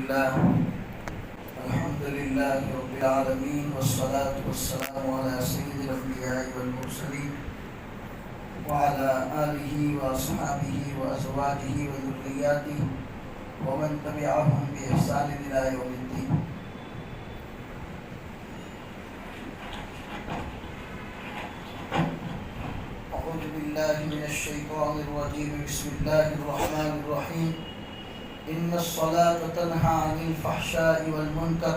لله الحمد لله رب العالمين والصلاة والسلام على سيد الأنبياء والمرسلين وعلى آله وأصحابه وأزواجه وذرياته ومن تبعهم بإحسان إلى يوم الدين. أعوذ بالله من الشيطان الرجيم. بسم الله الرحمن الرحيم. إن الصلاة تنهى عن الفحشاء والمنكر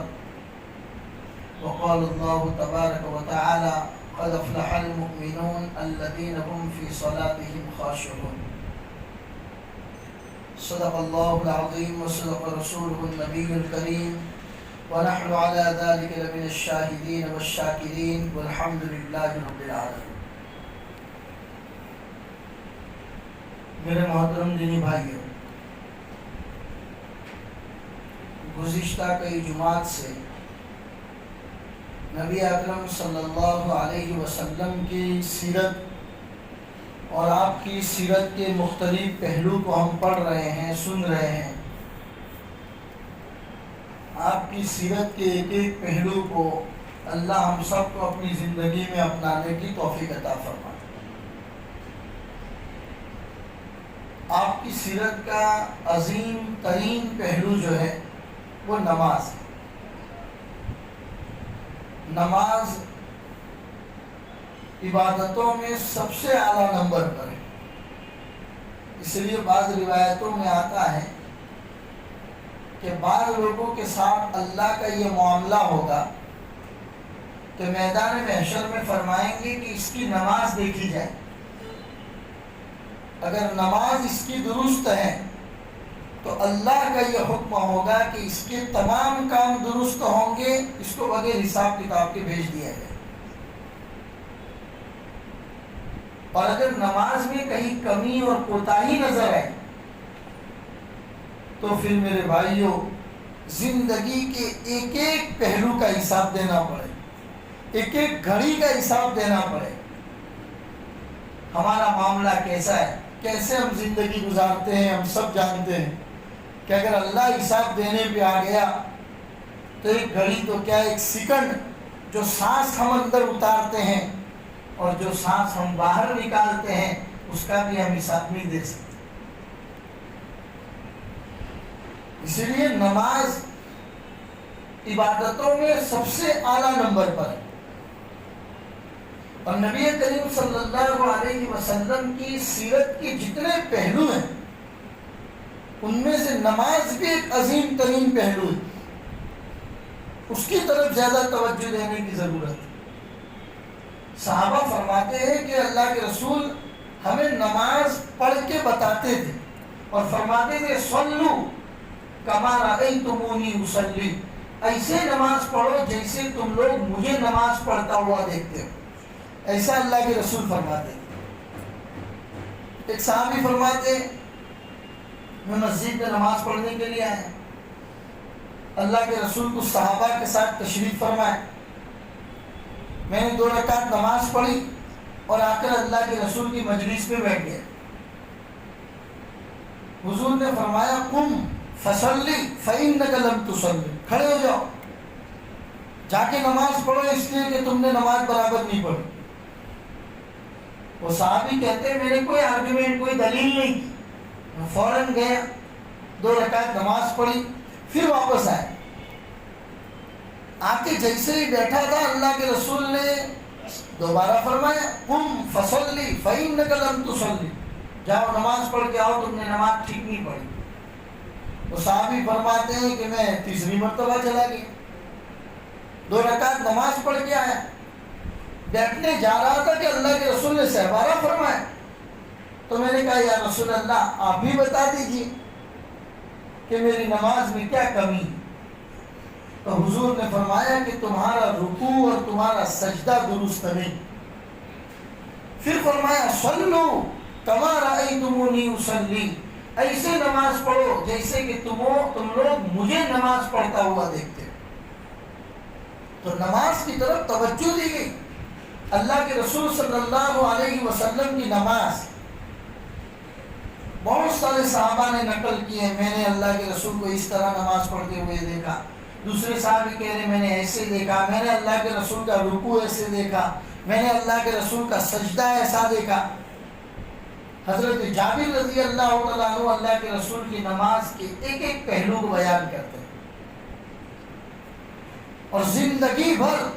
وقال الله تبارك وتعالى قد أفلح المؤمنون الذين هم في صلاتهم خاشعون. صدق الله العظيم وصدق رسوله النبي الكريم ونحن على ذلك لمن الشاهدين والشاكرين والحمد لله رب العالمين. میرے محترم دینی بھائیوں، گزشتہ کئی جمعات سے نبی اکرم صلی اللہ علیہ وسلم کی سیرت اور آپ کی سیرت کے مختلف پہلو کو ہم پڑھ رہے ہیں، سن رہے ہیں. آپ کی سیرت کے ایک ایک پہلو کو اللہ ہم سب کو اپنی زندگی میں اپنانے کی توفیق عطا فرمائے. آپ کی سیرت کا عظیم ترین پہلو جو ہے وہ نماز ہے. نماز عبادتوں میں سب سے اعلیٰ نمبر پر ہے. اس لیے بعض روایتوں میں آتا ہے کہ بعض لوگوں کے ساتھ اللہ کا یہ معاملہ ہوگا کہ میدان محشر میں فرمائیں گے کہ اس کی نماز دیکھی جائے. اگر نماز اس کی درست ہے تو اللہ کا یہ حکم ہوگا کہ اس کے تمام کام درست ہوں گے، اس کو بغیر حساب کتاب کے بھیج دیا جائے. اور اگر نماز میں کہیں کمی اور کوتاہی نظر آئے تو پھر میرے بھائیوں زندگی کے ایک ایک پہلو کا حساب دینا پڑے، ایک ایک گھڑی کا حساب دینا پڑے. ہمارا معاملہ کیسا ہے، کیسے ہم زندگی گزارتے ہیں، ہم سب جانتے ہیں کہ اگر اللہ حساب دینے پہ آ گیا تو ایک گھڑی تو کیا ایک سیکنڈ، جو سانس ہم اندر اتارتے ہیں اور جو سانس ہم باہر نکالتے ہیں اس کا بھی ہم حساب نہیں دے سکتے. اسی لیے نماز عبادتوں میں سب سے اعلیٰ نمبر پر ہے. اور نبی کریم صلی اللہ علیہ وسلم کی سیرت کے جتنے پہلو ہیں ان میں سے نماز بھی ایک عظیم ترین پہلو ہے. اس کی طرف زیادہ توجہ دینے کی ضرورت ہے. صحابہ فرماتے ہیں کہ اللہ کے رسول ہمیں نماز پڑھ کے بتاتے تھے اور فرماتے تھے صلو کما رأیتمونی اصلی، ایسے نماز پڑھو جیسے تم لوگ مجھے نماز پڑھتا ہوا دیکھتے ہو. ایسا اللہ کے رسول فرماتے ہیں. ایک صحابی فرماتے میں مسجد میں نماز پڑھنے کے لیے آیا، اللہ کے رسول کو صحابہ کے ساتھ تشریف فرمائے. میں نے 2 رکعت نماز پڑھی اور آ کر اللہ کے رسول کی مجلس میں بیٹھ گیا. حضور نے فرمایا قم فصلی فإنک لم تصلی، کھڑے ہو جاؤ، جا کے نماز پڑھو اس لیے کہ تم نے نماز برابر نہیں پڑھی. وہ صحابی کہتے ہیں میں نے کوئی آرگومنٹ، کوئی دلیل نہیں کی، میں فوراً گیا، 2 رکعت نماز پڑھی، پھر واپس آئے. آ کے جیسے ہی بیٹھا تھا اللہ کے رسول نے دوبارہ فرمایا قم فصلی فإنک لم تصلی، جاؤ نماز پڑھ کے آؤ، تم نے نماز ٹھیک نہیں پڑھی. وہ صحابی فرماتے ہیں کہ میں تیسری مرتبہ چلا گیا، 2 رکعت نماز پڑھ کے آیا، بیٹھنے جا رہا تھا کہ اللہ کے رسول نے سہبارہ فرمایا. تو میں نے کہا یا رسول اللہ آپ بھی بتا دیجیے کہ میری نماز میں کیا کمی ہے. تو حضور نے فرمایا کہ تمہارا رکوع اور تمہارا سجدہ درست نہیں. پھر فرمایا صلو کما رأیتمونی اصلی، ایسے نماز پڑھو جیسے کہ تم لوگ مجھے نماز پڑھتا ہوا دیکھتے ہو. تو نماز کی طرف توجہ دی گئی. اللہ کے رسول صلی اللہ علیہ وسلم کی نماز بہت سارے صحابہ نے نقل کیے، میں نے اللہ کے رسول کو اس طرح نماز پڑھتے ہوئے دیکھا، دوسرے صحابی کہہ رہے میں نے ایسے دیکھا، میں نے اللہ کے رسول کا رکوع ایسے دیکھا، میں نے اللہ کے رسول کا سجدہ ایسا دیکھا۔ حضرت جابر رضی اللہ تعالیٰ عنہ اللہ کے رسول کی نماز کے ایک ایک پہلو کو بیان کرتے ہیں، اور زندگی بھر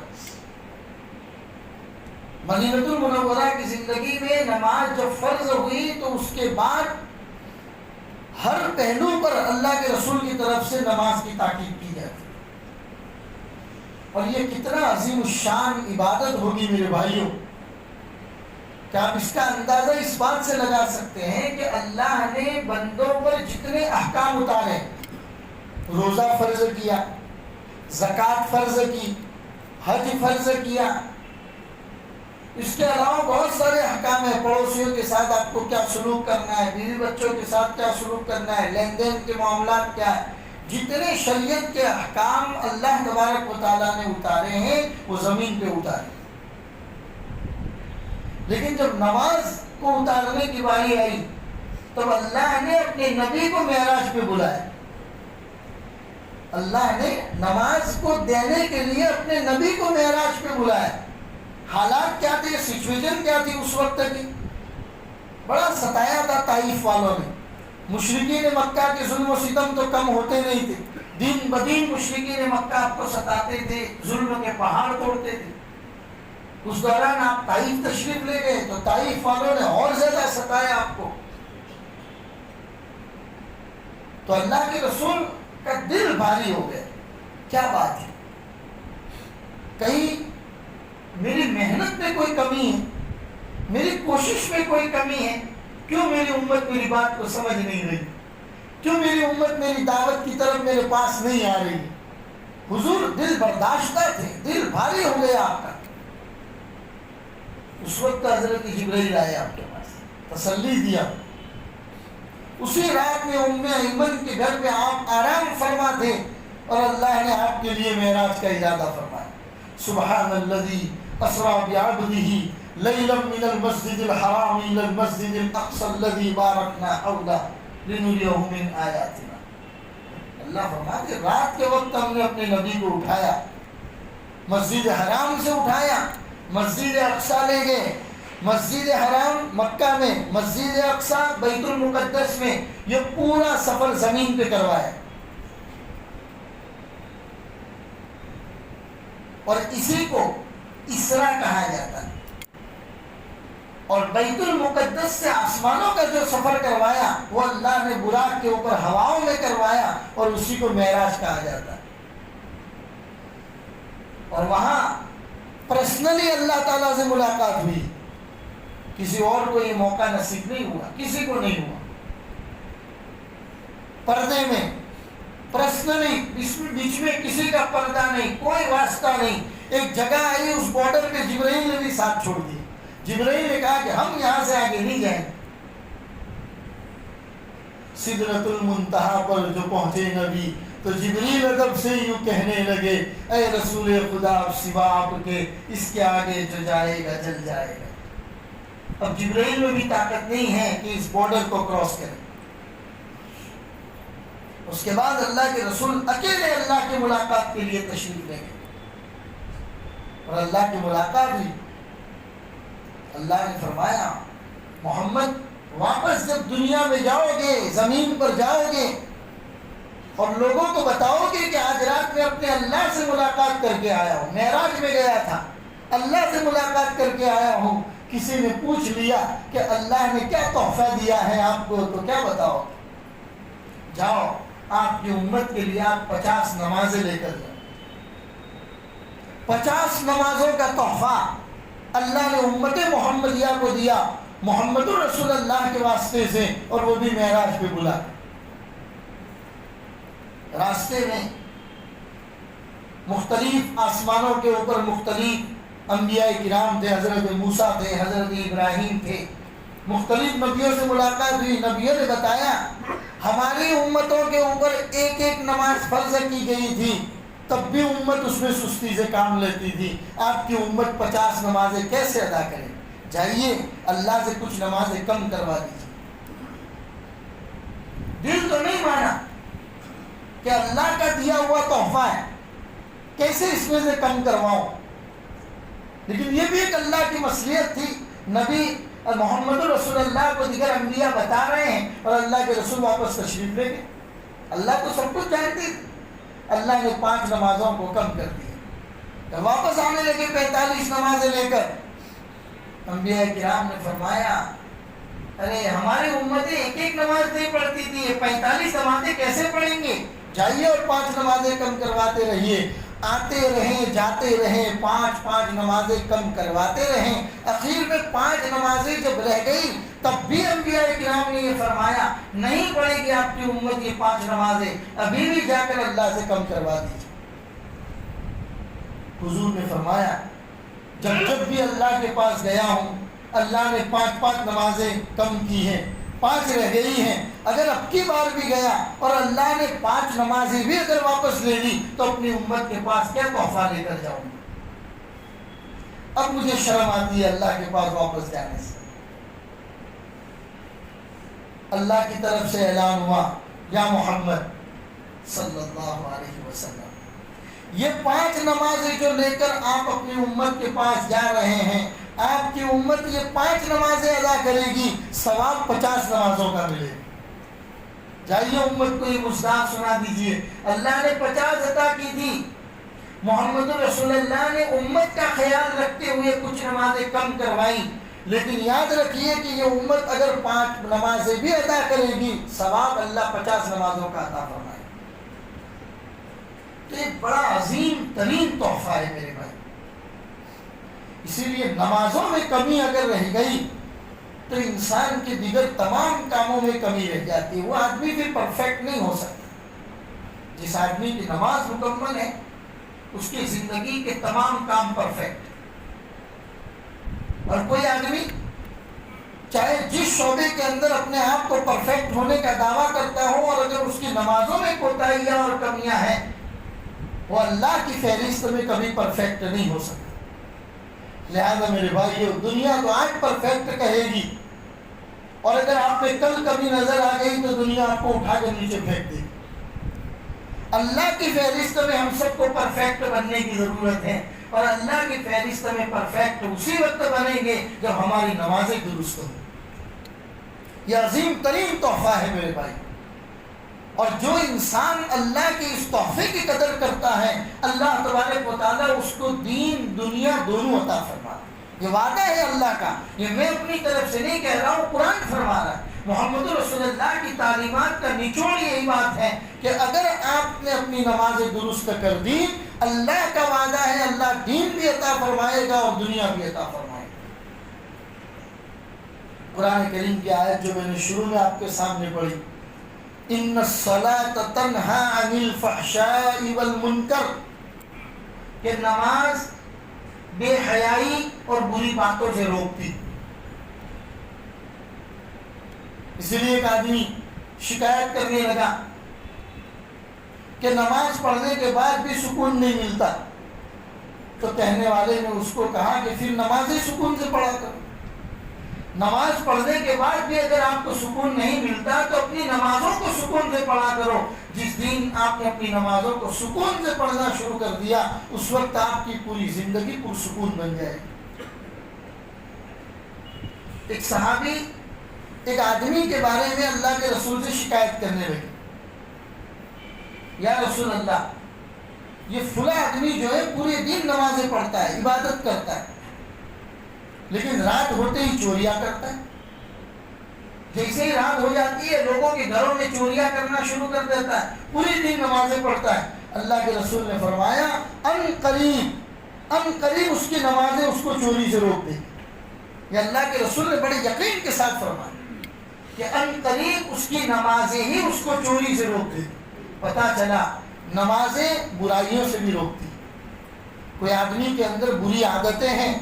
مدینہ المنورہ کی زندگی میں نماز جب فرض ہوئی تو اس کے بعد ہر پہلو پر اللہ کے رسول کی طرف سے نماز کی تاکید کی جاتی ہے۔ اور یہ کتنا عظیم الشان عبادت ہوگی میرے بھائیوں، کہ آپ اس کا اندازہ اس بات سے لگا سکتے ہیں کہ اللہ نے بندوں پر جتنے احکام اتارے، روزہ فرض کیا، زکوٰۃ فرض کی، حج فرض کیا، اس کے علاوہ بہت سارے احکام ہیں، پڑوسیوں کے ساتھ آپ کو کیا سلوک کرنا ہے، بیوی بچوں کے ساتھ کیا سلوک کرنا ہے، لین دین کے معاملات کیا ہے، جتنے شریعت کے احکام اللہ تبارک و تعالیٰ نے اتارے ہیں وہ زمین پہ اتارے، لیکن جب نماز کو اتارنے کی باری آئی تب اللہ نے اپنے نبی کو معراج پہ بلایا۔ اللہ نے نماز کو دینے کے لیے اپنے نبی کو معراج پہ بلایا۔ حالات کیا تھے، سچویشن کیا تھی اس وقت کی؟ بڑا ستایا تھا طائف والوں نے، مشرکین مکہ کے ظلم و ستم تو کم ہوتے نہیں تھے، دن بدین مشرکین مکہ آپ کو ستاتے تھے، ظلم کے پہاڑ توڑتے تھے۔ اس دوران آپ طائف تشریف لے گئے تو طائف والوں نے اور زیادہ ستایا آپ کو، تو اللہ کے رسول کا دل بھاری ہو گیا، کیا بات ہے، کہیں میری محنت میں کوئی کمی ہے، میری کوشش میں کوئی کمی ہے، کیوں میری امت میری بات کو سمجھ نہیں رہی، کیوں میری امت میری دعوت کی طرف میرے پاس نہیں آ رہی؟ حضور دل برداشتہ تھے، دل بھاری ہو گیا آپ کا۔ اس وقت حضرت جبرائیل آئے آپ کے پاس، تسلی دیا۔ اسی رات میں ام ایمن کے گھر پہ آپ آرام فرما تھے اور اللہ نے آپ کے لیے معراج کا ارادہ فرمایا۔ سبحان الذی اسریٰ بعبدہ لیلا من المسجد الحرام الی المسجد الاقصی الذی بارکنا حولہ لنریہ من آیاتنا۔ اللہ فرماتے رات کے وقت ہم نے اپنے نبی کو اٹھایا، مسجد حرام سے اٹھایا، مسجد اقصیٰ لے گئے، مسجد حرام مکہ میں، مسجد اقصیٰ بیت المقدس میں، یہ پورا سفر زمین پہ کروایا، اور اسی کو اسرا کہا جاتا ہے۔ اور بیت المقدس سے آسمانوں کا جو سفر کروایا وہ اللہ نے براق کے اوپر ہواؤں میں کروایا، اور اسی کو معراج کہا جاتا ہے۔ اور وہاں پرسنلی اللہ تعالیٰ سے ملاقات ہوئی، کسی اور کو یہ موقع نصیب نہیں ہوا، کسی کو نہیں ہوا۔ پردے میں پرسنلی بیچ میں کسی کا پردہ نہیں، کوئی واسطہ نہیں، ایک جگہ آئی اس بارڈر پہ جبرائیل نے بھی ساتھ چھوڑ دیا۔ جبرائیل نے کہا کہ ہم یہاں سے آگے نہیں جائیں۔ سدرۃ المنتہا پر جو پہنچے نبی تو جبریل ادب سے یوں کہنے لگے، اے رسول خدا سوا آپ کے اس کے آگے جو جائے گا جل جائے گا۔ اب جبریل میں بھی طاقت نہیں ہے کہ اس بارڈر کو کراس کرے۔ اس کے بعد اللہ کے رسول اکیلے اللہ کی ملاقات کے لیے تشریف لے گئے، اور اللہ کی ملاقات ہوئی۔ اللہ نے فرمایا محمد واپس جب دنیا میں جاؤ گے، زمین پر جاؤ گے اور لوگوں کو بتاؤ گے کہ آج رات میں اپنے اللہ سے ملاقات کر کے آیا ہوں، معراج میں گیا تھا، اللہ سے ملاقات کر کے آیا ہوں، کسی نے پوچھ لیا کہ اللہ نے کیا تحفہ دیا ہے آپ کو تو کیا بتاؤ؟ جاؤ آپ کی امت کے لیے آپ 50 نمازیں لے کر جاؤ۔ 50 نمازوں کا تحفہ اللہ نے امت محمدیہ کو دیا، محمد رسول اللہ کے واسطے سے، اور وہ بھی معراج پہ بلا۔ راستے میں مختلف آسمانوں کے اوپر مختلف انبیاء کرام تھے، حضرت موسیٰ تھے، حضرت ابراہیم تھے، مختلف نبیوں سے ملاقات ہوئی۔ نبیوں نے بتایا ہماری امتوں کے اوپر ایک ایک نماز فرض کی گئی تھی، تب بھی امت اس میں سستی سے کام لیتی تھی، آپ کی امت 50 نمازیں کیسے ادا کرے؟ جائیے اللہ سے کچھ نمازیں کم کروا دیجیے۔ دل تو نہیں مانا کہ اللہ کا دیا ہوا تحفہ ہے، کیسے اس میں سے کم کرواؤں. لیکن یہ بھی ایک اللہ کی مصلحت تھی. نبی محمد رسول اللہ کو دیگر انبیاء بتا رہے ہیں اور اللہ کے رسول واپس تشریف لے گئے. اللہ تو سب کچھ جانتی تھی. اللہ نے 5 نمازوں کو کم کر دیا. جب واپس آنے لگے 45 نمازیں لے کر، انبیاء کرام نے فرمایا ارے ہماری امتیں ایک نماز نہیں پڑھتی تھی، یہ 45 نمازیں کیسے پڑھیں گے؟ جائیے اور 5 نمازیں کم کرواتے رہیے. آتے رہیں جاتے رہیں، 5 نمازیں کم کرواتے رہیں. اخیر میں 5 نمازیں جب رہ گئی تب بھی انبیاء کرام نے یہ فرمایا نہیں پڑھے گی آپ کی امت یہ 5 نمازیں، ابھی بھی جا کر اللہ سے کم کروا دیجیے. حضور نے فرمایا جب بھی اللہ کے پاس گیا ہوں اللہ نے 5 نمازیں کم کی ہیں، 5 رہ گئی ہیں. اگر اب کی بار بھی گیا اور اللہ نے 5 نمازیں بھی اگر واپس لے لی تو اپنی امت کے پاس کیا تحفہ لے کر جاؤں گا؟ اب مجھے شرم آتی ہے اللہ کے پاس واپس جانے سے. اللہ کی طرف سے اعلان ہوا یا محمد صلی اللہ علیہ وسلم، یہ 5 نمازیں جو لے کر آپ اپنی امت کے پاس جا رہے ہیں، آپ کی امت یہ 5 نمازیں ادا کرے گی، ثواب 50 نمازوں کا ملے. جائیے امت کو یہ مصداق سنا دیجئے. اللہ نے 50 عطا کی تھی، محمد رسول اللہ نے امت کا خیال رکھتے ہوئے کچھ نمازیں کم کروائی. لیکن یاد رکھیے کہ یہ امت اگر 5 نمازیں بھی ادا کرے گی ثواب اللہ 50 نمازوں کا عطا فرمائے. تو ایک بڑا عظیم ترین تحفہ ہے میرے بھائی. اسی لیے نمازوں میں کمی اگر رہ گئی تو انسان کے دیگر تمام کاموں میں کمی رہ جاتی ہے. وہ آدمی پھر پرفیکٹ نہیں ہو سکتا. جس آدمی کی نماز مکمل ہے اس کی زندگی کے تمام کام پرفیکٹ. اور کوئی آدمی چاہے جس شعبے کے اندر اپنے آپ کو پرفیکٹ ہونے کا دعویٰ کرتا ہو اور اگر اس کی نمازوں میں کوتاہیاں اور کمیاں ہیں وہ اللہ کی فہرست میں کبھی پرفیکٹ نہیں ہو سکتا. لہذا میرے بھائیو دنیا تو آج پرفیکٹ کہے گی اور اگر آپ میں کل کبھی نظر آ گئی تو دنیا آپ کو اٹھا کر نیچے پھینک دے گی. اللہ کی فہرست میں ہم سب کو پرفیکٹ بننے کی ضرورت ہے اور اللہ کی فہرست میں پرفیکٹ اسی وقت بنیں گے جب ہماری نمازیں درست ہوں. یہ عظیم ترین تحفہ ہے میرے بھائی. اور جو انسان اللہ کے اس تحفے کی قدر کرتا ہے اللہ تبارک و تعالیٰ اس کو دین دنیا دونوں عطا فرما. یہ وعدہ ہے اللہ کا، یہ میں اپنی طرف سے نہیں کہہ رہا ہوں، قرآن فرما رہا ہے. محمد رسول اللہ کی تعلیمات کا نچوڑ یہی بات ہے کہ اگر آپ نے اپنی نمازیں درست کر دی اللہ کا وعدہ ہے اللہ دین بھی عطا فرمائے گا اور دنیا بھی عطا فرمائے گا. قرآن کریم کی آیت جو میں نے شروع میں آپ کے سامنے پڑھی، ان الصلاۃ تنہا عن الفحشاء والمنکر، کہ نماز بے حیائی اور بری باتوں سے روکتی. اسی لیے ایک آدمی شکایت کرنے لگا کہ نماز پڑھنے کے بعد بھی سکون نہیں ملتا. تو کہنے والے نے اس کو کہا کہ پھر نمازیں سکون سے پڑھا کرو. نماز پڑھنے کے بعد بھی اگر آپ کو سکون نہیں ملتا تو اپنی نمازوں کو سکون سے پڑھا کرو. جس دن آپ نے اپنی نمازوں کو سکون سے پڑھنا شروع کر دیا اس وقت آپ کی پوری زندگی پرسکون بن جائے گی. ایک صحابی ایک آدمی کے بارے میں اللہ کے رسول سے شکایت کرنے لگے، یا رسول اللہ یہ فلاں آدمی جو ہے پورے دن نمازیں پڑھتا ہے عبادت کرتا ہے لیکن رات ہوتے ہی چوریاں کرتا ہے. جیسے ہی رات ہو جاتی ہے لوگوں کے گھروں میں چوریاں کرنا شروع کر دیتا ہے، پوری دن نمازیں پڑھتا ہے. اللہ کے رسول نے فرمایا ان قریب اس کی نمازیں اس کو چوری سے روک دیں. یہ اللہ کے رسول نے بڑے یقین کے ساتھ فرمایا کہ ان قریب اس کی نمازیں ہی اس کو چوری سے روک دیں. پتہ چلا نمازیں برائیوں سے بھی روکتی. کوئی آدمی کے اندر بری عادتیں ہیں،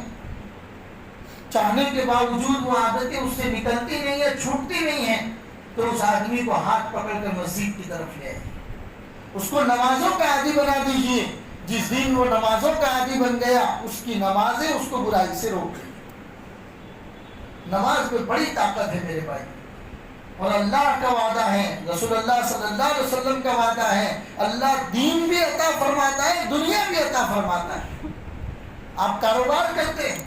چاہنے کے باوجود وہ عادتیں اس سے نکلتی نہیں ہیں، چھوٹتی نہیں ہیں، تو اس آدمی کو ہاتھ پکڑ کر مسجد کی طرف لے آئے، اس کو نمازوں کا عادی بنا دیجئے. جس دن وہ نمازوں کا عادی بن گیا اس کی نمازیں اس کو برائی سے روک دیں. نماز میں بڑی طاقت ہے میرے بھائی. اور اللہ کا وعدہ ہے، رسول اللہ صلی اللہ علیہ وسلم کا وعدہ ہے، اللہ دین بھی عطا فرماتا ہے، دنیا بھی عطا فرماتا ہے۔ آپ کاروبار کرتے ہیں،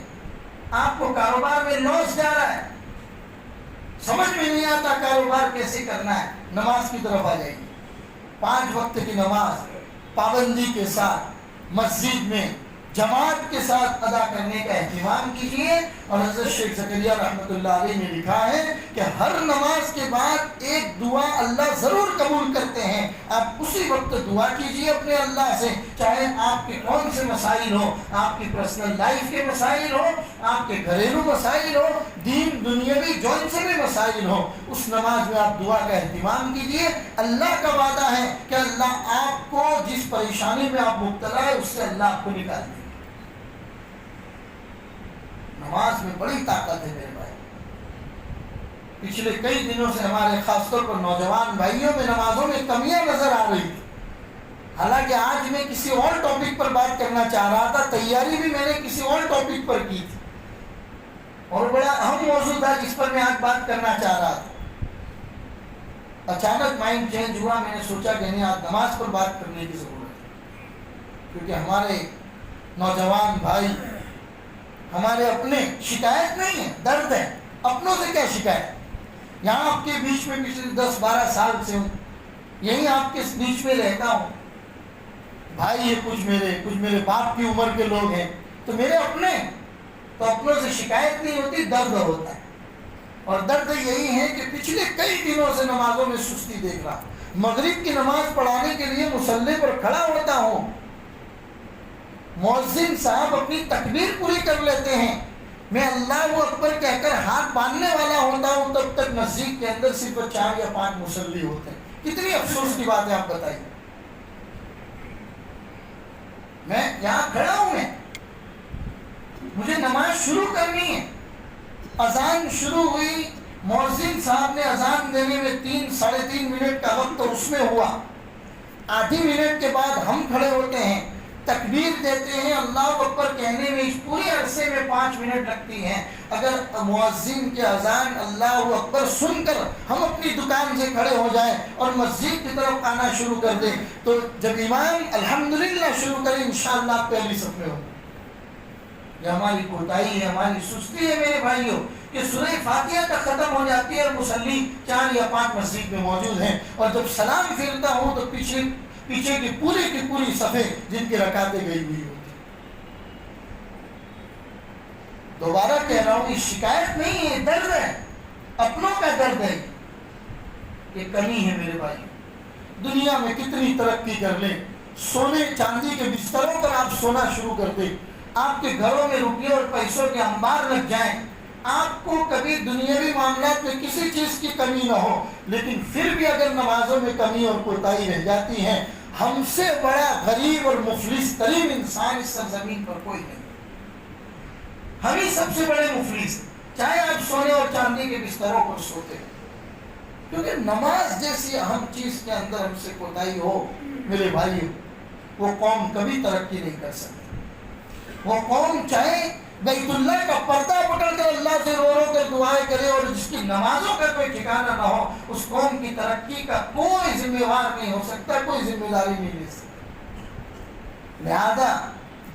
آپ کو کاروبار میں لاس جا رہا ہے، سمجھ میں نہیں آتا کاروبار کیسے کرنا ہے، نماز کی طرف آ جائیے۔ 5 وقت کی نماز پابندی کے ساتھ مسجد میں جماعت کے ساتھ ادا کرنے کا اہتمام کیجیے۔ اور حضرت شیخ زکریا رحمۃ اللہ علیہ نے لکھا ہے کہ ہر نماز کے بعد ایک دعا اللہ ضرور قبول کرتے ہیں، آپ اسی وقت دعا کیجیے اپنے اللہ سے، چاہے آپ کے کون سے مسائل ہو، آپ کی پرسنل لائف کے مسائل ہو، آپ کے گھریلو مسائل ہو، دین دنیاوی جون سے بھی مسائل ہو، اس نماز میں آپ دعا کا اہتمام کیجیے۔ اللہ کا وعدہ ہے کہ اللہ آپ کو جس پریشانی میں آپ مبتلا ہے اس سے اللہ آپ کو نکال دے۔ نماز میں بڑی طاقت ہے میرے بھائی۔ پچھلے کئی دنوں سے ہمارے خاص طور پر نوجوان بھائیوں میں نمازوں میں کمیاں نظر آ رہی تھی، حالانکہ آج میں کسی اور ٹاپک پر بات کرنا چاہ رہا تھا، تیاری بھی میں نے کسی اور ٹاپک پر کی تھی، اور بڑا اہم موضوع تھا جس پر میں آج بات کرنا چاہ رہا تھا۔ اچانک مائنڈ چینج ہوا، میں نے سوچا کہ نہیں، آج نماز پر بات کرنے کی ضرورت ہے، کیونکہ ہمارے نوجوان بھائی، ہمارے اپنے شکایت نہیں ہے، درد ہے، اپنوں سے کیا شکایت، یہاں آپ کے بیچ میں پچھلے 10-12 سال سے ہوں، یہی آپ کے بیچ میں رہتا ہوں، بھائی ہے کچھ میرے باپ کی عمر کے لوگ ہیں، تو میرے اپنے، تو اپنوں سے شکایت نہیں ہوتی، درد ہوتا ہے۔ اور درد یہی ہے کہ پچھلے کئی دنوں سے نمازوں میں سستی دیکھ رہا، مغرب کی نماز پڑھانے کے لیے مصلی پر کھڑا ہوتا ہوں، مؤذن صاحب اپنی تکبیر پوری کر لیتے ہیں، میں اللہ اکبر کہہ کر ہاتھ باندھنے والا ہوتا ہوں، تب تک مسجد کے اندر صرف 4 یا 5 مصلی ہوتے ہیں۔ کتنی افسوس کی بات ہے، آپ بتائیے۔ میں یہاں کھڑا ہوں، مجھے نماز شروع کرنی ہے، اذان شروع ہوئی، مؤذن صاحب نے اذان دینے میں 3-3.5 منٹ کا وقت اس میں ہوا، آدھی منٹ کے بعد ہم کھڑے ہوتے ہیں، تکبیر دیتے ہیں، اللہ اکبر کہنے میں اس پورے عرصے میں 5 منٹ لگتی ہیں۔ اگر مؤذن کے اذان اللہ اکبر سن کر ہم اپنی دکان سے کھڑے ہو جائیں اور مسجد کی طرف آنا شروع کر دیں، تو جب امام الحمدللہ شروع کریں انشاءاللہ آپ پہلی صف میں ہوں۔ یہ ہماری کوتاہی ہے، ہماری سستی ہے میرے بھائیوں، کہ سورہ فاتحہ تک ختم ہو جاتی ہے اور مصلی 4 یا 5 مسجد میں موجود ہیں، اور جب سلام پھیرتا ہوں تو پیچھے کی پوری صفیں جن کی رکعتیں گئی ہوئی ہوتی۔ دوبارہ کہہ رہا ہوں، یہ شکایت نہیں ہے، درد ہے، اپنوں کا درد ہے، یہ کمی ہے میرے بھائی۔ دنیا میں کتنی ترقی کر لیں، سونے چاندی کے بستروں پر آپ سونا شروع کر دیں، آپ کے گھروں میں روپیے اور پیسوں کے انبار لگ جائیں، آپ کو کبھی دنیاوی معاملات میں کسی چیز کی کمی نہ ہو، لیکن پھر بھی اگر نمازوں میں کمی اور کوتاہی رہ جاتی ہے، ہم سے بڑا غریب اور مفلس ترین انسان اس سرزمین پر کوئی نہیں، ہم ہی سب سے بڑے مفلس ہیں، چاہے آپ سونے اور چاندی کے بستروں پر سوتے ہیں، کیونکہ نماز جیسی اہم چیز کے اندر ہم سے کوتاہی ہو میرے بھائی، وہ قوم کبھی ترقی نہیں کر سکتی۔ وہ قوم چاہے بیت اللہ کا پردہ پکڑ کر اللہ سے رو رو کر دعائیں کرے، اور جس کی نمازوں کا کوئی ٹھکانہ نہ ہو، اس قوم کی ترقی کا کوئی ذمہ وار نہیں ہو سکتا، کوئی ذمہ داری نہیں لے سکتا۔ لہذا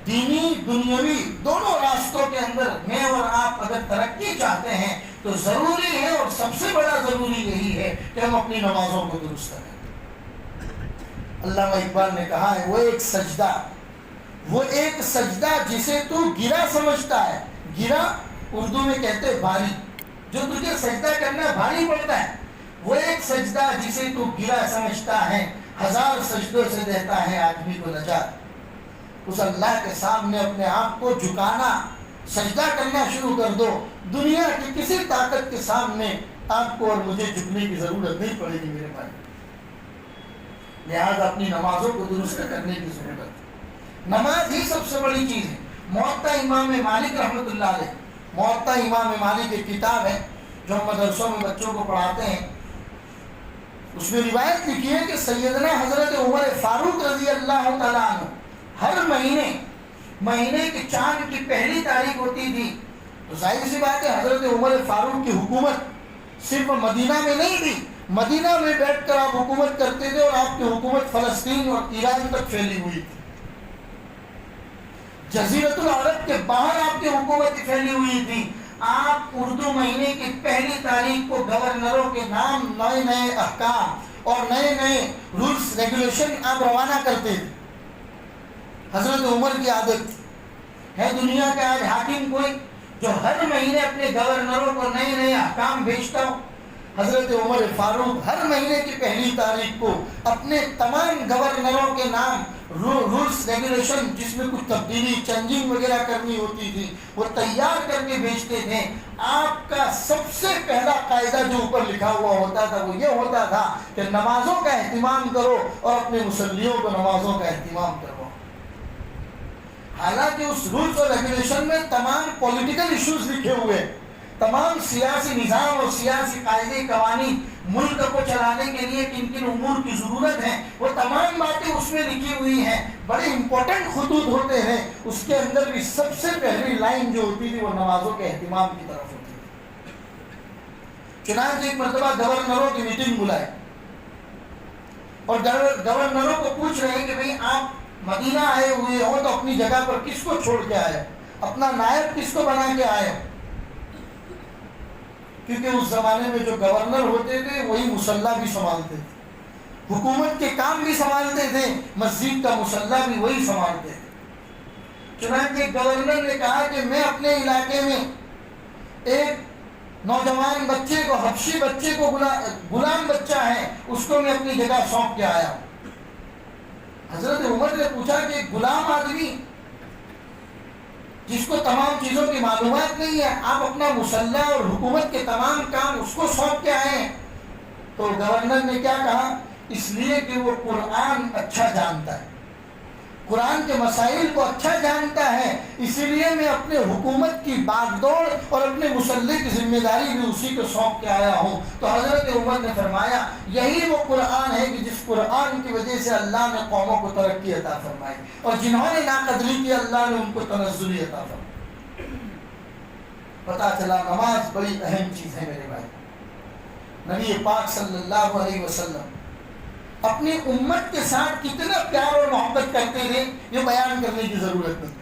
دینی دنیاوی دونوں راستوں کے اندر میں اور آپ اگر ترقی چاہتے ہیں تو ضروری ہے، اور سب سے بڑا ضروری یہی ہے کہ ہم اپنی نمازوں کو درست کریں۔ علامہ اقبال نے کہا ہے، وہ ایک سجدہ جسے تو گرا سمجھتا ہے، گرا اردو میں کہتے ہیں بھاری، جو تجھے سجدہ کرنا بھاری پڑتا ہے، وہ ایک سجدہ جسے تو گرا سمجھتا ہے، 1000 سجدوں سے دیتا ہے آدمی کو نجات۔ اس اللہ کے سامنے اپنے آپ کو جھکانا، سجدہ کرنا شروع کر دو، دنیا کی کسی طاقت کے سامنے آپ کو اور مجھے جھکنے کی ضرورت نہیں پڑے گی میرے بھائی۔ لہذا اپنی نمازوں کو درست کرنے کی ضرورت ہے، نماز ہی سب سے بڑی چیز ہے۔ موطا امام مالک رحمۃ اللہ علیہ، موطا امام مالک ایک کتاب ہے جو ہم مدرسوں میں بچوں کو پڑھاتے ہیں، اس میں روایت لکھی ہے کہ سیدنا حضرت عمر فاروق رضی اللہ تعالیٰ عنہ ہر مہینے کے چاند کی پہلی تاریخ ہوتی تھی، تو ظاہر سی بات ہے حضرت عمر فاروق کی حکومت صرف مدینہ میں نہیں تھی، مدینہ میں بیٹھ کر آپ حکومت کرتے تھے اور آپ کی حکومت فلسطین اور ایران تک پھیلی ہوئی تھی، جزیرۃ العرب کے باہر آپ کی حکومت پھیلی ہوئی تھی۔ آپ اردو مہینے کی پہلی تاریخ کو گورنروں کے نام، نئے نئے احکام اور نئے نئے رولز ریگولیشن آپ روانہ کرتے تھے۔ حضرت عمر کی عادت ہے دنیا کا آج حاکم کوئی جو ہر مہینے اپنے گورنروں کو نئے نئے احکام بھیجتا ہو؟ حضرت عمر فاروق ہر مہینے کی پہلی تاریخ کو اپنے تمام گورنروں کے نام، رولز ریگولیشن جس میں کچھ تبدیلی چینجنگ وغیرہ کرنی ہوتی تھی وہ تیار کر کے بھیجتے تھے۔ آپ کا سب سے پہلا قاعدہ جو اوپر لکھا ہوا ہوتا تھا وہ یہ ہوتا تھا کہ نمازوں کا اہتمام کرو اور اپنے مصلیوں کو نمازوں کا اہتمام کرو۔ حالانکہ اس رولز اور ریگولیشن میں تمام پولیٹیکل ایشوز لکھے ہوئے، تمام سیاسی نظام اور سیاسی قاعدے قوانین، ملک کو چلانے کے لیے کن کن امور کی ضرورت ہے وہ تمام باتیں اس میں لکھی ہوئی ہیں، بڑے امپورٹنٹ خطوط ہوتے ہیں۔ اس کے اندر بھی سب سے پہلی لائن جو ہوتی تھی وہ نمازوں کے اہتمام کی طرف ہوتی تھی۔ چنانچہ ایک مرتبہ گورنروں کی میٹنگ بلائے اور گورنروں کو پوچھ رہے ہیں کہ بھئی آپ مدینہ آئے ہوئے ہو تو اپنی جگہ پر کس کو چھوڑ کے آئے، اپنا نائب کس کو بنا کے آئے؟ کیونکہ اس زمانے میں جو گورنر ہوتے تھے وہی مصلی بھی سنبھالتے تھے، حکومت کے کام بھی سنبھالتے تھے، مسجد کا مصلی بھی وہی سنبھالتے تھے۔ چنانچہ گورنر نے کہا کہ میں اپنے علاقے میں ایک نوجوان بچے کو، حبشی بچے کو، غلام بچہ ہے، اس کو میں اپنی جگہ سونپ کے آیا ہوں۔ حضرت عمر نے پوچھا کہ غلام آدمی جس کو تمام چیزوں کی معلومات نہیں ہے، آپ اپنا مصلی اور حکومت کے تمام کام اس کو سونپ کے آئے ہیں؟ تو گورنر نے کیا کہا؟ اس لیے کہ وہ قرآن اچھا جانتا ہے، قرآن کے مسائل کو اچھا جانتا ہے، اسی لیے میں اپنے حکومت کی باغ دوڑ اور اپنے مصلی کی ذمہ داری بھی اسی کو سونپ کے آیا ہوں۔ تو حضرت عمر نے فرمایا یہی وہ قرآن ہے کہ جس قرآن کی وجہ سے اللہ نے قوموں کو ترقی عطا فرمائی اور جنہوں نے ناقدری کی اللہ نے ان کو تنزلی عطا فرمائی۔ پتہ چلا نماز بڑی اہم چیز ہے میرے بھائی۔ نبی پاک صلی اللہ علیہ وسلم اپنی امت کے ساتھ کتنا پیار اور محبت کرتے تھے یہ بیان کرنے کی ضرورت نہیں۔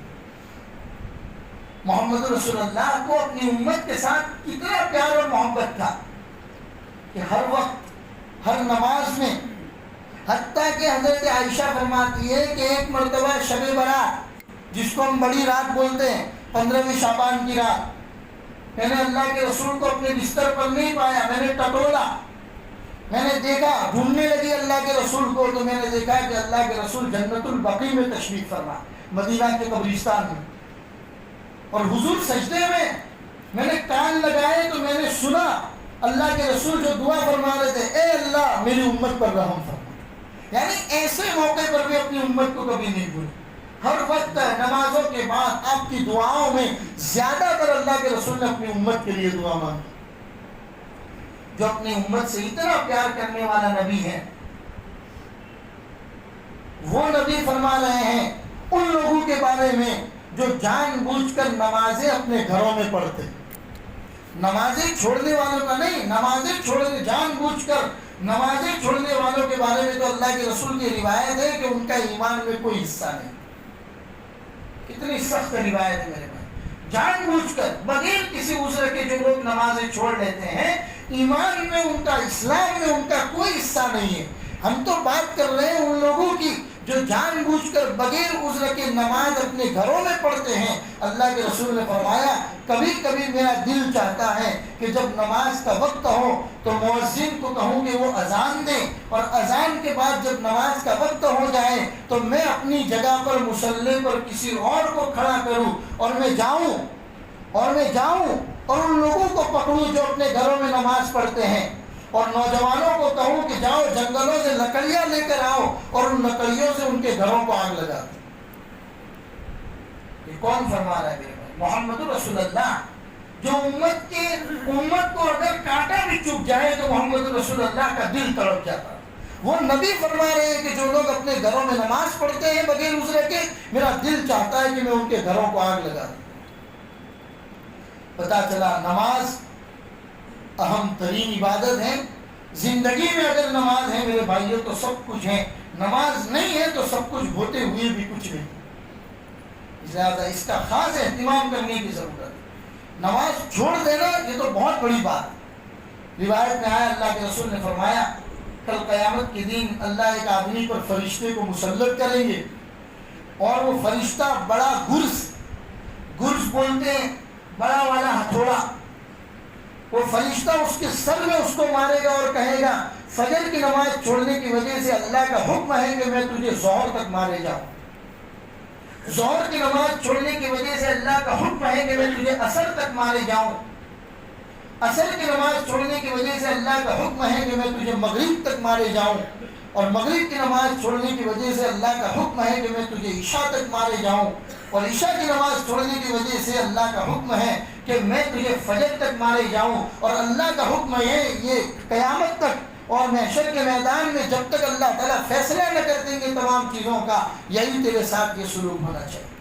محمد رسول اللہ کو اپنی امت کے ساتھ کتنا پیار اور محبت تھا کہ ہر وقت ہر نماز میں، حتیٰ کہ حضرت عائشہ فرماتی ہے کہ ایک مرتبہ شب برات جس کو ہم بڑی رات بولتے ہیں، 15ویں شعبان کی رات، میں نے اللہ کے رسول کو اپنے بستر پر نہیں پایا، میں نے ٹٹولا، میں نے دیکھا، ڈھونڈنے لگی اللہ کے رسول کو تو میں نے دیکھا کہ اللہ کے رسول جنت البقیع میں تشریف فرما، مدینہ کے قبرستان میں، اور حضور سجدے میں نے کان لگائے تو میں نے سنا اللہ کے رسول جو دعا فرما رہے تھے، اے اللہ میری امت پر رحم فرما۔ یعنی ایسے موقع پر بھی اپنی امت کو کبھی نہیں بھولی، ہر وقت نمازوں کے بعد آپ کی دعاؤں میں زیادہ تر اللہ کے رسول نے اپنی امت کے لیے دعا مانگی۔ جو اپنی امت سے اتنا پیار کرنے والا نبی ہے، وہ نبی فرما رہے ہیں ان لوگوں کے بارے میں جو جان بوجھ کر نمازیں اپنے گھروں میں پڑھتے، نمازیں چھوڑنے والوں کا نہیں، نمازیں چھوڑنے جان بوجھ کر نمازیں چھوڑنے والوں کے بارے میں تو اللہ کے رسول کی روایت ہے کہ ان کا ایمان میں کوئی حصہ نہیں۔ کتنی سخت روایت ہے میرے بھائی، جان بوجھ کر بغیر کسی عذر کے جو لوگ نمازیں چھوڑ لیتے ہیں، ایمان میں ان کا، اسلام میں ان کا کوئی حصہ نہیں ہے۔ ہم تو بات کر رہے ہیں ان لوگوں کی جو جان بوجھ کر بغیر عذر کے نماز اپنے گھروں میں پڑھتے ہیں۔ اللہ کے رسول نے فرمایا کبھی کبھی میرا دل چاہتا ہے کہ جب نماز کا وقت ہو تو مؤذن کو کہوں کہ وہ اذان دے، اور اذان کے بعد جب نماز کا وقت ہو جائے تو میں اپنی جگہ پر مصلی پر کسی اور کو کھڑا کروں اور میں جاؤں اور ان لوگوں کو پکڑوں جو اپنے گھروں میں نماز پڑھتے ہیں، اور نوجوانوں کو کہوں کہ جاؤ جنگلوں سے لکڑیاں لے کر آؤ اور ان لکڑیوں سے ان کے گھروں کو آگ لگا دو۔ یہ کون فرما رہا ہے میرے بھائی؟ محمد رسول اللہ، جو امت کو اگر کانٹا بھی چپ جائے تو محمد رسول اللہ کا دل تڑپ جاتا۔ وہ نبی فرما رہے ہیں کہ جو لوگ اپنے گھروں میں نماز پڑھتے ہیں بغیر عذر کے، میرا دل چاہتا ہے کہ میں ان کے گھروں کو آگ لگا دوں۔ پتا چلا نماز اہم ترین عبادت ہے. زندگی میں اگر نماز ہے میرے بھائیوں تو سب کچھ ہے، نماز نہیں ہے تو سب کچھ ہوتے ہوئے بھی کچھ نہیں. لہٰذا اس کا خاص اہتمام کرنے کی ضرورت ہے. نماز چھوڑ دینا یہ تو بہت بڑی بات ہے. روایت میں آیا اللہ کے رسول نے فرمایا کل قیامت کے دن اللہ ایک آدمی پر فرشتے کو مسلط کریں گے، اور وہ فرشتہ بڑا گرز بولتے ہیں، بڑا والا ہتھوڑا، وہ فرشتہ اس کے سر میں اس کو مارے گا اور کہے گا فجر کی نماز چھوڑنے کی وجہ سے اللہ کا حکم ہے کہ میں تجھے ظہر تک مارے جاؤں. ظہر کی نماز چھوڑنے کی وجہ سے اللہ کا حکم ہے کہ میں تجھے عصر تک مارے جاؤں. عصر کی نماز چھوڑنے کی وجہ سے اللہ کا حکم ہے کہ میں تجھے مغرب تک مارے جاؤں. اور مغرب کی نماز چھوڑنے کی وجہ سے اللہ کا حکم ہے کہ میں تجھے عشاء تک مارے جاؤں. اور عشاء کی نماز چھوڑنے کی وجہ سے اللہ کا حکم ہے کہ میں تجھے فجر تک مارے جاؤں. اور اللہ کا حکم ہے یہ قیامت تک اور محشر کے میدان میں جب تک اللہ تعالیٰ فیصلہ نہ کر دیں گے تمام چیزوں کا، یہی تیرے ساتھ یہ سلوک ہونا چاہیے.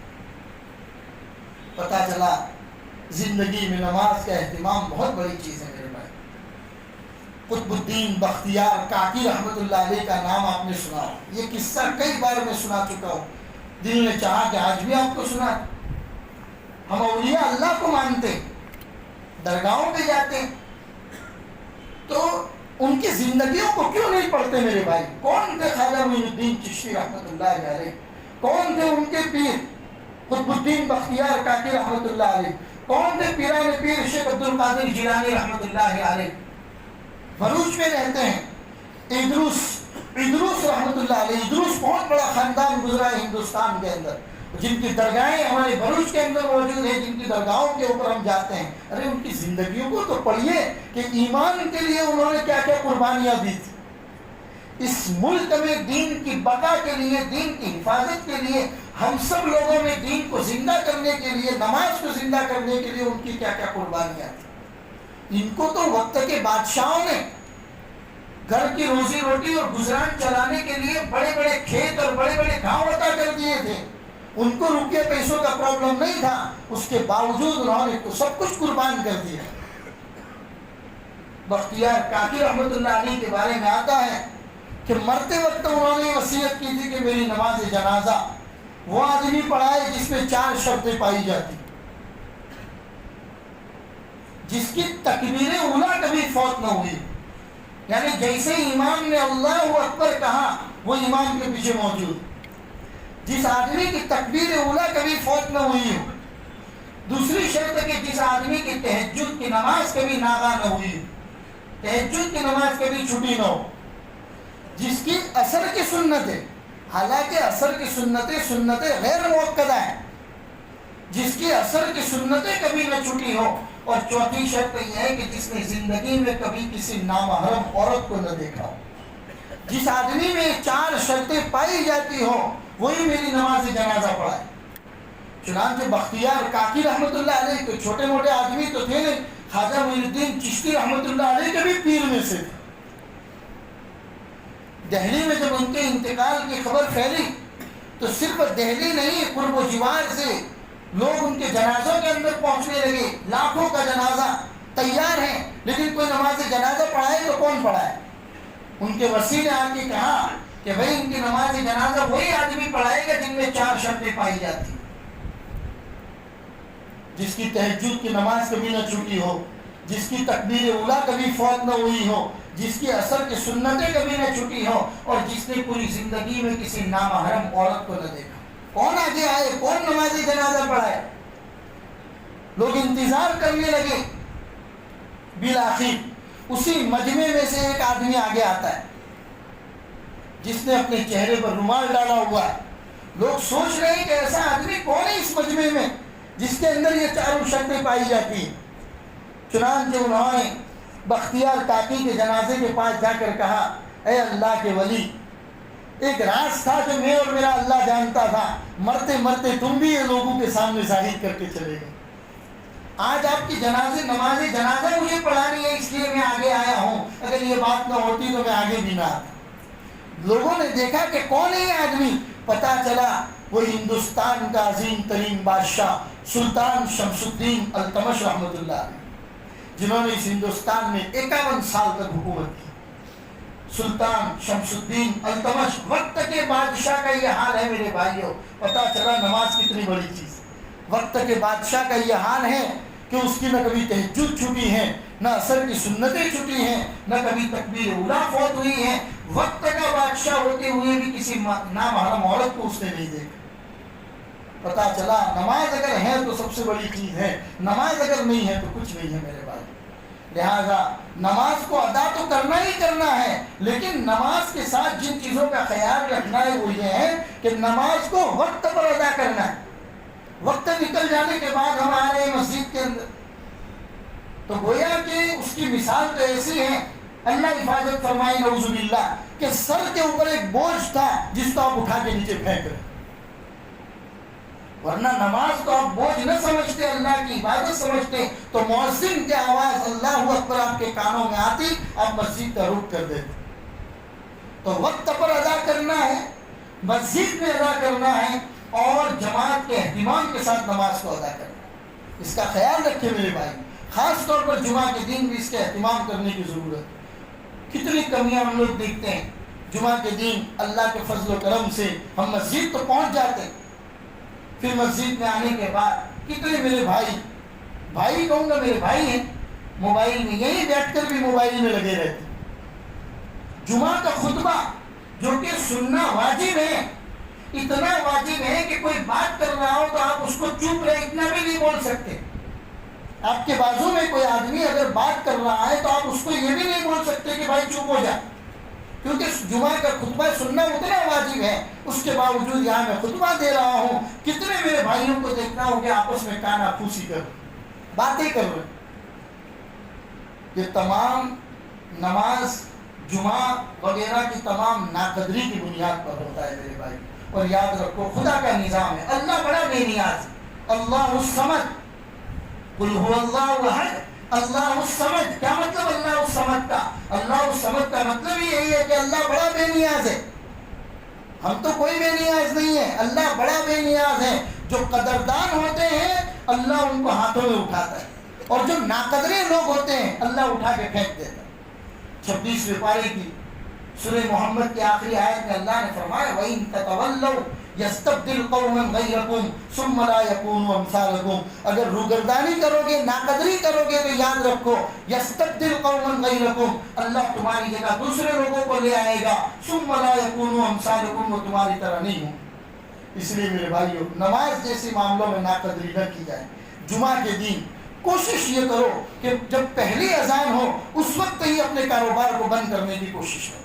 پتہ چلا زندگی میں نماز کا اہتمام بہت بڑی چیز ہے میرے بھائی. قطب الدین بختیار کاکی رحمۃ اللہ علیہ کا نام آپ نے سنا، یہ قصہ کئی بار میں سنا چکا ہوں. دل نے چاہا کہ آج بھی آپ کو سنا. ہم اولیاء اللہ کو مانتے، درگاہوں پہ جاتے، تو ان کی زندگیوں کو کیوں نہیں پڑھتے میرے بھائی؟ کون تھے خواجہ معین الدین چشتی رحمۃ اللہ علیہ؟ کون تھے ان کے پیر قطب الدین بختیار کاکی رحمۃ اللہ علیہ؟ کون تھے پیران پیر شیخ عبد القادر جیلانی رحمۃ اللہ علیہ؟ بھروچ میں رہتے ہیں. ادروس رحمۃ اللہ علیہ، ادروس بہت بڑا خاندان گزرا ہے ہندوستان کے اندر، جن کی درگاہیں ہمارے بھروچ کے اندر موجود ہیں، جن کی درگاہوں کے اوپر ہم جاتے ہیں. ارے ان کی زندگیوں کو تو پڑھیے کہ ایمان کے لیے انہوں نے کیا کیا قربانیاں دی تھی. اس ملک میں دین کی بقا کے لیے، دین کی حفاظت کے لیے، ہم سب لوگوں میں دین کو زندہ کرنے کے لیے، نماز کو زندہ کرنے کے لیے ان کی کیا کیا قربانیاں تھیں. ان کو تو وقت کے بادشاہوں نے گھر کی روزی روٹی اور گزران چلانے کے لیے بڑے بڑے کھیت اور بڑے بڑے گاؤں عطا کر دیے تھے. ان کو روپیے پیسوں کا پرابلم نہیں تھا، اس کے باوجود انہوں نے سب کچھ قربان کر دیا. بختیار کاکی رحمۃ اللہ علیہ کے بارے میں آتا ہے کہ مرتے وقت انہوں نے وصیت کی تھی کہ میری نماز جنازہ وہ آدمی پڑھائے جس میں 4 شرطیں پائی جاتی، جس کی تکبیر اولیٰ کبھی فوت نہ ہوئی. یعنی جیسے امام نے اللہ اکبر کہا وہ امام کے پیچھے موجود. جس آدمی کی تکبیر اولیٰ کبھی فوت نہ ہوئی ہو. دوسری شرط کہ جس آدمی کی تہجد کی نماز کبھی ناغا نہ ہوئی ہو، تہجد کی نماز کبھی چھٹی نہ ہو. جس کی عصر کی سنت ہے، حالانکہ عصر کی سنتیں غیر موقدہ ہیں، جس کی عصر کی سنتیں کبھی نہ چھٹی ہو. اور چوتھی شرط یہ ہے کہ جس نے زندگی میں کبھی کسی نامحرم عورت کو نہ دیکھا ہو. جس آدمی میں 4 شرطیں پائی جاتی ہو وہی میری نماز جنازہ پڑھائے. چنانچہ بختیار کاکی رحمۃ اللہ علیہ تو چھوٹے موٹے آدمی تو تھے نہیں، خواجہ معین الدین چشتی رحمۃ اللہ علیہ کے بھی پیر میں سے تھے. دہلی میں جب ان کے انتقال کی خبر پھیلی تو صرف دہلی نہیں، قرب و جوار سے لوگ ان کے جنازوں کے اندر پہنچنے لگے. لاکھوں کا جنازہ تیار ہے، لیکن کوئی نماز جنازہ پڑھائے تو کون پڑھائے؟ ان کے وسیع نے آ کے کہا کہ بھائی ان کی نماز جنازہ وہی آدمی پڑھائے گا جن میں 4 شرطیں پائی جاتی، جس کی تہجد کی نماز کبھی نہ چھوٹی ہو، جس کی تکبیر اولیٰ کبھی فوت نہ ہوئی ہو، جس کی عصر کی سنتیں کبھی نہ چھوٹی ہو، اور جس نے پوری زندگی میں کسی نامحرم عورت کو نہ دیکھا. کون آگے آئے؟ کون نماز جنازہ پڑھائے؟ لوگ انتظار کرنے لگے. بالآخر اسی مجمع میں سے ایک آدمی آگے آتا ہے جس نے اپنے چہرے پر رومال ڈالا ہوا ہے. لوگ سوچ رہے ہیں کہ ایسا آدمی کون ہے اس مجمع میں جس کے اندر یہ 4 شرطیں پائی جاتی ہیں. چنانچہ انہوں نے بختیار کاکی کے جنازے کے پاس جا کر کہا اے اللہ کے ولی، ایک راز تھا جو میں اور میرا اللہ جانتا تھا، مرتے مرتے تم بھی یہ لوگوں کے سامنے ظاہر کر کے چلے گئے. آج آپ کی نماز جنازہ مجھے پڑھانی ہے، اس لیے میں آگے آیا ہوں. اگر یہ بات نہ ہوتی تو میں آگے بھی نہ آتا. لوگوں نے دیکھا کہ کون ہے یہ آدمی، پتا چلا وہ ہندوستان کا عظیم ترین بادشاہ سلطان شمس الدین التمش رحمۃ اللہ علیہ. جنہوں نے اس ہندوستان میں 51 سال تک حکومت کی. سلطان شمس الدین التمش. وقت کے بادشاہ کا یہ حال ہے میرے بھائیوں. پتہ چلا نماز کتنی بڑی چیز. وقت کے بادشاہ کا یہ حال ہے کہ اس کی نہ کبھی تہجد چھٹی ہے، نہ عصر کی سنتیں چھٹی ہیں، نہ کبھی تکبیر اولیٰ فوت ہوئی ہیں. وقت کا بادشاہ ہوتے ہوئے بھی کسی نامحرم عورت کو اس نے نہیں دیکھا. پتا چلا نماز اگر ہے تو سب سے بڑی چیز ہے، نماز اگر نہیں ہے تو کچھ نہیں ہے میرے بھائی. لہذا نماز کو ادا تو کرنا ہی کرنا ہے، لیکن نماز کے ساتھ جن چیزوں کا خیال رکھنا ہے وہ یہ ہے کہ نماز کو وقت پر ادا کرنا ہے. وقت نکل جانے کے بعد ہم آ رہے ہیں مسجد کے اندر تو گویا کہ اس کی مثال تو ایسی ہے، اللہ حفاظت فرمائے نعوذ باللہ، کہ سر کے اوپر ایک بوجھ تھا جس کو آپ اٹھا کے نیچے پھینک رہے. ورنہ نماز کو آپ بوجھ نہ سمجھتے، اللہ کی عبادت سمجھتے تو مؤذن کی آواز اللہ اکبر آپ کے کانوں میں آتی، آپ مسجد کا رخ کر دیتے. تو وقت پر ادا کرنا ہے، مسجد میں ادا کرنا ہے، اور جماعت کے اہتمام کے ساتھ نماز کو ادا کرنا ہے. اس کا خیال رکھیں میرے بھائی، خاص طور پر جمعہ کے دن بھی اس کے اہتمام کرنے کی ضرورت ہے. کتنی کمیاں ہم لوگ دیکھتے ہیں. جمعہ کے دن اللہ کے فضل و کرم سے ہم مسجد تو پہنچ جاتے ہیں، پھر مسجد میں آنے کے بعد کتنے میرے بھائی کہوں گا میرے بھائی ہیں، موبائل میں یہیں بیٹھ کر بھی موبائل میں لگے رہتے. جمعہ کا خطبہ جو کہ سننا واجب ہے، اتنا واجب ہے کہ کوئی بات کر رہا ہو تو آپ اس کو چپ رہے اتنا بھی نہیں بول سکتے. آپ کے بازو میں کوئی آدمی اگر بات کر رہا ہے تو آپ اس کو یہ بھی نہیں بول سکتے کہ بھائی چپ ہو جا، کیونکہ جمعہ کا خطبہ سننا اتنا واجب ہے. اس کے باوجود یہاں میں خطبہ دے رہا ہوں، کتنے میرے بھائیوں کو دیکھنا ہو کہ آپس میں کانا پھوسی کر باتیں کر رہے. یہ تمام نماز جمعہ وغیرہ کی تمام ناقدری کی بنیاد پر ہوتا ہے میرے بھائی. اور یاد رکھو خدا کا نظام ہے، اللہ بڑا بے نیاز. اللہ الصمد، قل هو اللہ احد، اللہ الصمد. کیا مطلب اللہ الصمد کا؟ اللہ الصمد کا مطلب یہی ہے کہ اللہ بڑا بے نیاز ہے. ہم تو کوئی بے نیاز نہیں ہے، اللہ بڑا بے نیاز ہے. جو قدردان ہوتے ہیں اللہ ان کو ہاتھوں میں اٹھاتا ہے، اور جو ناقدرے لوگ ہوتے ہیں اللہ اٹھا کے پھینک دیتا ہے. 26ویں پارے کی سورہ محمد کی آخری آیت میں اللہ نے فرمایا وَإِن تَتَوَلَّوْا يَسْتَبْدِلْ قَوْمًا غَيْرَكُمْ ثُمَّ لَا يَكُونُوا أَمْثَالَكُمْ. اگر روگردانی کرو گے، ناقدری کرو گے تو یاد رکھو يَسْتَبْدِلْ قَوْمًا غَيْرَكُمْ، اللہ تمہاری جگہ دوسرے لوگوں کو لے آئے گا. ثُمَّ لَا يَكُونُوا أَمْثَالَكُمْ، وہ تمہاری طرح نہیں ہوں. اس لیے میرے بھائیو نماز جیسے معاملوں میں ناقدری نہ کی جائے. جمعہ کے دن کوشش یہ کرو کہ جب پہلی اذان ہو اس وقت ہی اپنے کاروبار کو بند کرنے کی کوشش کرو.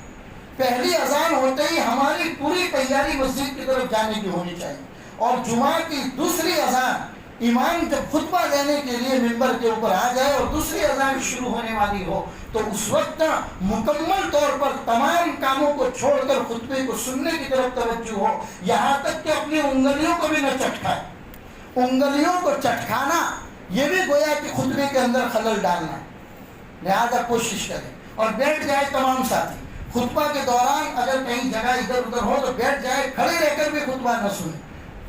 پہلی اذان ہوتے ہی ہماری پوری تیاری مسجد کی طرف جانے کی ہونی چاہیے. اور جمعہ کی دوسری اذان امام جب خطبہ دینے کے لیے ممبر کے اوپر آ جائے اور دوسری اذان شروع ہونے والی ہو تو اس وقت مکمل طور پر تمام کاموں کو چھوڑ کر خطبے کو سننے کی طرف توجہ ہو، یہاں تک کہ اپنی انگلیوں کو بھی نہ چٹکھائے. انگلیوں کو چٹکانا یہ بھی گویا کہ خطبے کے اندر خلل ڈالنا. لہذا کوشش کریں اور بیٹھ جائے تمام ساتھی. خطبہ کے دوران اگر کہیں جگہ ادھر ادھر ہو تو بیٹھ جائے، کھڑے رہ کر بھی خطبہ نہ سنیں،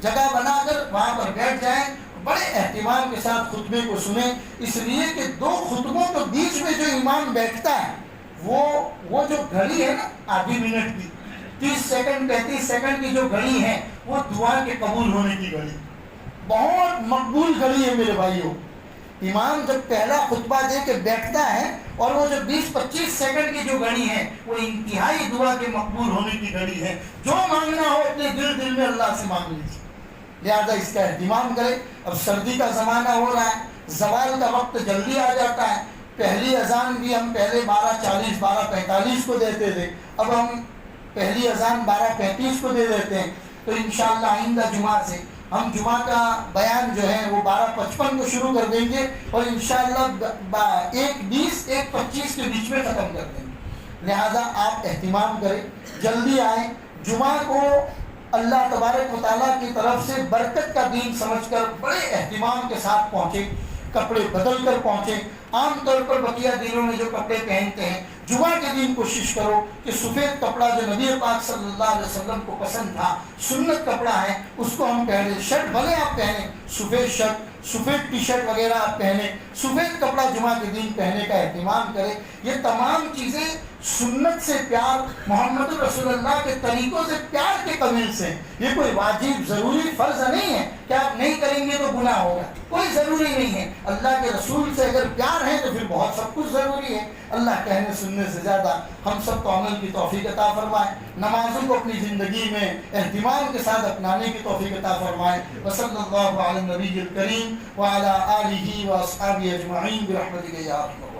جگہ بنا کر وہاں پر بیٹھ جائیں، بڑے اہتمام کے ساتھ خطبے کو سنیں. اس لیے کہ دو خطبوں کے بیچ میں جو امام بیٹھتا ہے وہ جو گھڑی ہے نا آدھی منٹ کی 30 سیکنڈ 35 سیکنڈ کی جو گھڑی ہے وہ دعا کے قبول ہونے کی گھڑی، بہت مقبول گھڑی ہے میرے بھائیوں. امام جب پہلا خطبہ دے کے بیٹھتا ہے اور وہ جو 20-25 سیکنڈ کی جو گھڑی ہے وہ انتہائی دعا کے مقبول ہونے کی گھڑی ہے. جو مانگنا ہو اپنے دل میں اللہ سے مانگ لیجیے. لہذا اس کا اہتمام کریں. اب سردی کا زمانہ ہو رہا ہے، زوال کا وقت جلدی آ جاتا ہے. پہلی اذان بھی ہم پہلے 12:40 12:45 کو دیتے تھے، اب ہم پہلی اذان 12:35 کو دے دیتے ہیں. تو انشاءاللہ آئندہ جمعہ سے ہم جمعہ کا بیان جو ہے وہ 12:55 کو شروع کر دیں گے اور انشاءاللہ 1:20 1:25 کے بیچ میں ختم کر دیں گے. لہذا آپ اہتمام کریں، جلدی آئیں. جمعہ کو اللہ تبارک و تعالیٰ کی طرف سے برکت کا دن سمجھ کر بڑے اہتمام کے ساتھ پہنچیں، کپڑے بدل کر پہنچیں. عام طور پر بقیہ دنوں میں جو کپڑے پہنتے ہیں جمعہ کے دن کوشش کرو کہ سفید کپڑا جو نبی پاک صلی اللہ علیہ وسلم کو پسند تھا، سنت کپڑا ہے، اس کو ہم پہنے. شرٹ بھلے آپ پہنیں، سفید شرٹ، سفید ٹی شرٹ وغیرہ آپ پہنیں، سفید کپڑا جمعہ کے دن پہننے کا اہتمام کریں. یہ تمام چیزیں سنت سے پیار، محمد رسول اللہ کے طریقوں سے پیار کے قبیل سے. یہ کوئی واجب ضروری فرض نہیں ہے کہ آپ نہیں کریں گے تو گناہ ہوگا، کوئی ضروری نہیں ہے. اللہ کے رسول سے اگر پیار ہے تو پھر بہت سب کچھ ضروری ہے. اللہ کہنے سننے سے زیادہ ہم سب کو عمل کی توفیق عطا فرمائے. نمازوں کو اپنی زندگی میں اہتمام کے ساتھ اپنانے کی توفیق عطا فرمائے. وصلی اللہ علی النبی الکریم وعلی آلہ واصحابہ اجمعین برحمتک یا ارحم الراحمین.